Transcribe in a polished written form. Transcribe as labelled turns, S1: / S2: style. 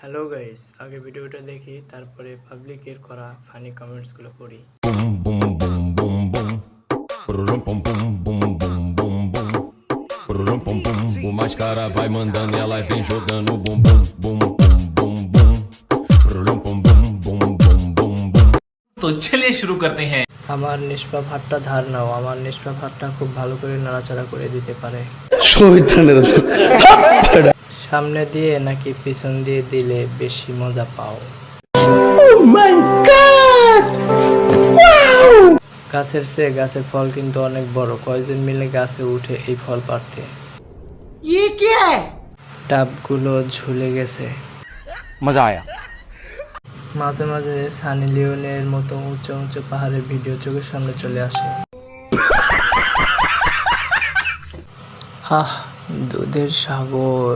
S1: Hello guys, আগে ভিডিওটা দেখি তারপরে পাবলিকের করা ফানি কমেন্টসগুলো পড়ি।
S2: Bum bum bum bum bum. Pururum pum pum bum bum bum bum. Pururum pum pum. O mais cara vai mandando e ela vem jogando bum bum bum bum bum bum. Pururum pum pum bum bum bum bum.
S3: तो चलिए शुरू करते हैं।
S1: আমার নিষ্পাপ হাতটা ধার নাও, আমার নিষ্পাপ হাতটা খুব ভালো করে নাড়াচাড়া করে দিতে পারে। সামনে দিয়ে নাকি পিছন দিয়ে দিলে বেশি মজা পাও? গাছের চেয়ে গাছের ফল কিন্তু অনেক বড়, কয়জন মিলে গাছে উঠে এই ফল পাড়তে? ডাবগুলো ঝুলে গেছে।
S4: मजा आया।
S1: মাঝে মাঝে সানি লিওনের মতো উঁচু উঁচু পাহাড়ের ভিডিও চোখের সামনে চলে আসে। দুধের সাগর।